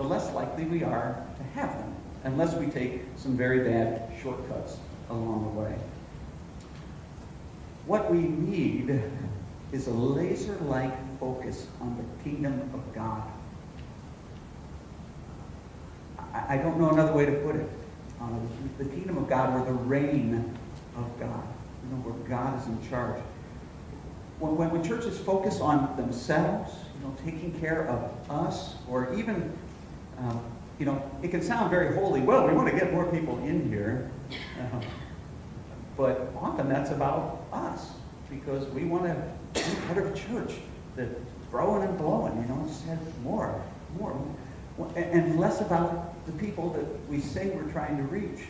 the less likely we are to have them, unless we take some very bad shortcuts along the way. What we need is a laser-like focus on the kingdom of God. I don't know another way to put it. The kingdom of God, or the reign of God, where God is in charge. When churches focus on themselves, taking care of us, or even, it can sound very holy. Well, we want to get more people in here. But often that's about us, because we want to be part of a church that's growing and blowing, just have more, and less about the people that we say we're trying to reach.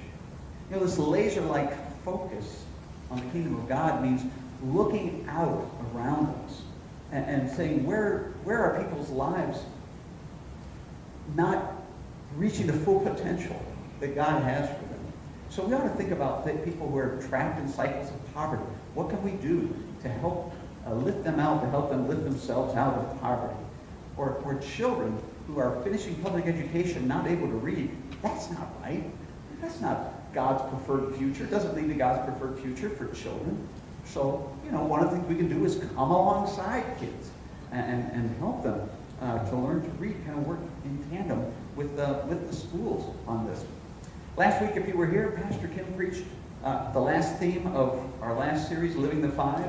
This laser-like focus on the kingdom of God means looking out around us and saying, where are people's lives not reaching the full potential that God has for them? So we ought to think about people who are trapped in cycles of poverty. What can we do to help lift them out, to help them lift themselves out of poverty? Or children who are finishing public education, not able to read. That's not right. That's not God's preferred future. It doesn't lead to God's preferred future for children. So, one of the things we can do is come alongside kids and help them to learn to read, kind of work in tandem with the schools on this. Last week, if you were here, Pastor Kim preached the last theme of our last series, Living the Five.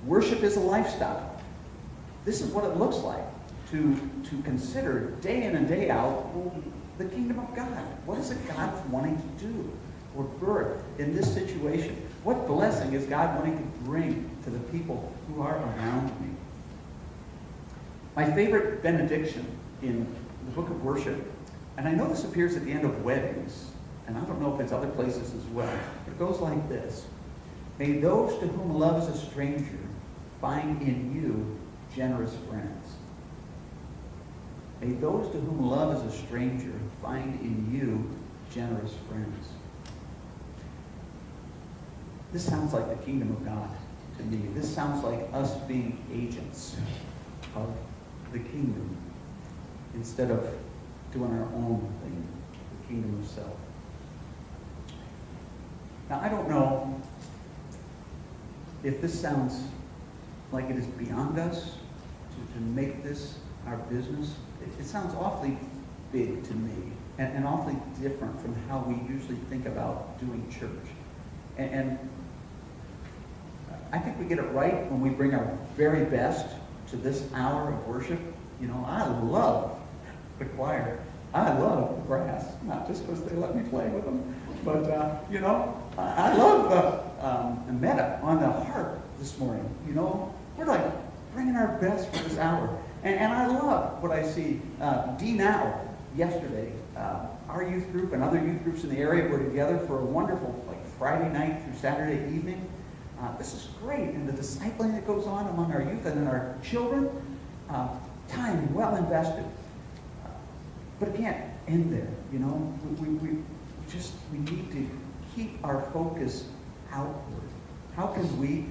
Worship is a lifestyle. This is what it looks like to consider day in and day out the kingdom of God. What is it God wanting to do or birth in this situation? What blessing is God wanting to bring to the people who are around me? My favorite benediction in the book of worship, and I know this appears at the end of weddings, and I don't know if it's other places as well, but it goes like this. May those to whom love is a stranger find in you generous friends. May those to whom love is a stranger find in you generous friends. This sounds like the kingdom of God to me. This sounds like us being agents of the kingdom instead of doing our own thing, the kingdom of self. Now, I don't know if this sounds like it is beyond us to make this our business. It sounds awfully big to me and awfully different from how we usually think about doing church. And I think we get it right when we bring our very best to this hour of worship. I love the choir. I love the brass, not just because they let me play with them, but, I love the meta on the harp this morning. We're like bringing our best for this hour. And I love what I see. D-Now, yesterday, our youth group and other youth groups in the area were together for a wonderful Friday night through Saturday evening. This is great. And the discipling that goes on among our youth and then our children, time well invested. But it can't end there. We need to keep our focus outward. How can me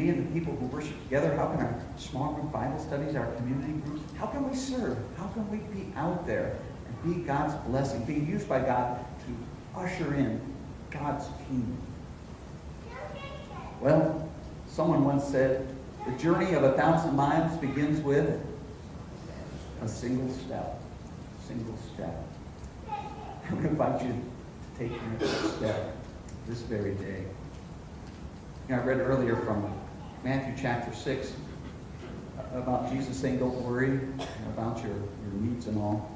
and the people who worship together, how can our small group Bible studies, our community groups, how can we serve? How can we be out there and be God's blessing, being used by God to usher in God's kingdom? Well, someone once said, the journey of 1,000 miles begins with a single step. Single step. I'm going to invite you to take your next step this very day. I read earlier from Matthew chapter 6 about Jesus saying, don't worry about your needs and all.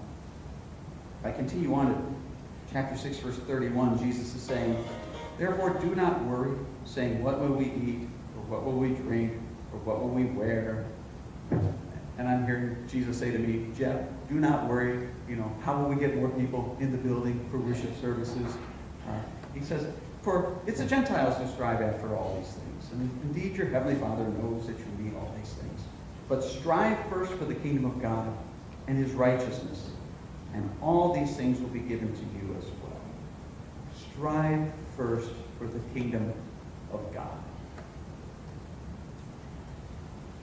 If I continue on to chapter 6, verse 31, Jesus is saying, therefore do not worry, saying, what will we eat, or what will we drink, or what will we wear? And I'm hearing Jesus say to me, Jeff, do not worry, how will we get more people in the building for worship services? He says, for it's the Gentiles who strive after all these things. And indeed, your heavenly Father knows that you need all these things. But strive first for the kingdom of God and his righteousness, and all these things will be given to you as well. Strive first for the kingdom of God.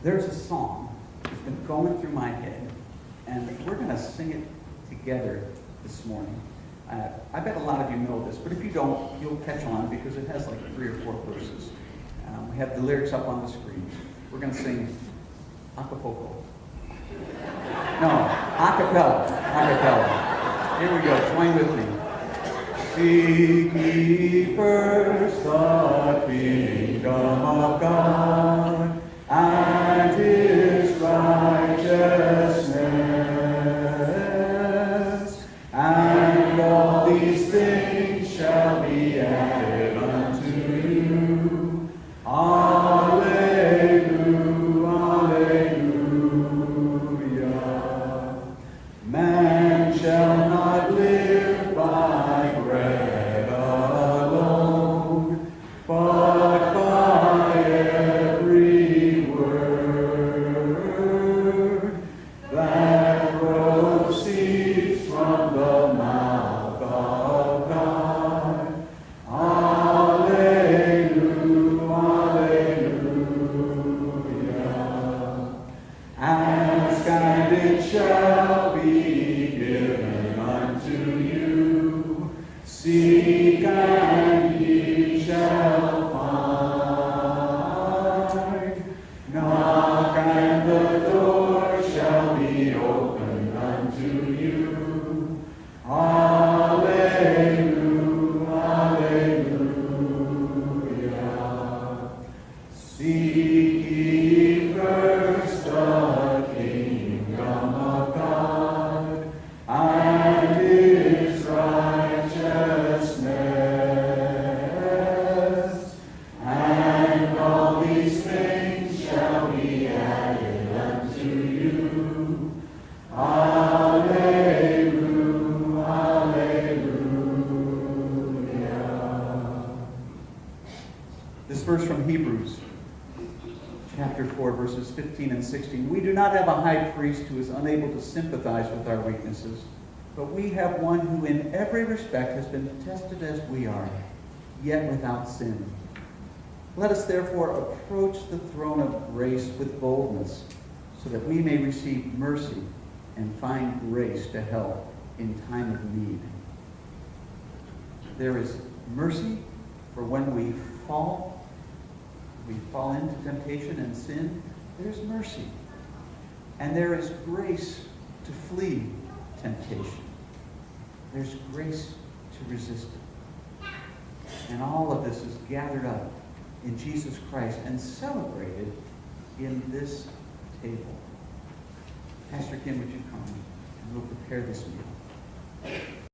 There's a song that's been going through my head, and we're going to sing it together this morning. I bet a lot of you know this, but if you don't, you'll catch on because it has like 3 or 4 verses. We have the lyrics up on the screen. We're going to sing Acapulco. No, acapella. Acapella. Here we go. Join with me. Seek ye first the kingdom of God and His righteousness, and all these things shall be added unto you. Alleluia, alleluia. Man shall not live by bread alone, but by every word that proceeds from the mouth of God. Alleluia, alleluia. Ask and it shall be given unto you. Seek and ye shall find. Knock and the door shall be opened unto you. Alleluia, alleluia. Seek ye first the kingdom of God and His righteousness, and all these things shall be added unto you. Alleluia, alleluia. This verse from Hebrews, chapter 4, verses 15 and 16. We do not have a high priest who is unable to sympathize with our weaknesses, but we have one who in every respect has been tested as we are, yet without sin. Let us therefore approach the throne of grace with boldness, so that we may receive mercy and find grace to help in time of need. There is mercy for when we fall into temptation and sin. There's mercy. And there is grace to flee temptation. There's grace to resist it. And all of this is gathered up in Jesus Christ and celebrated in this table. Pastor Kim, would you come and we'll prepare this meal.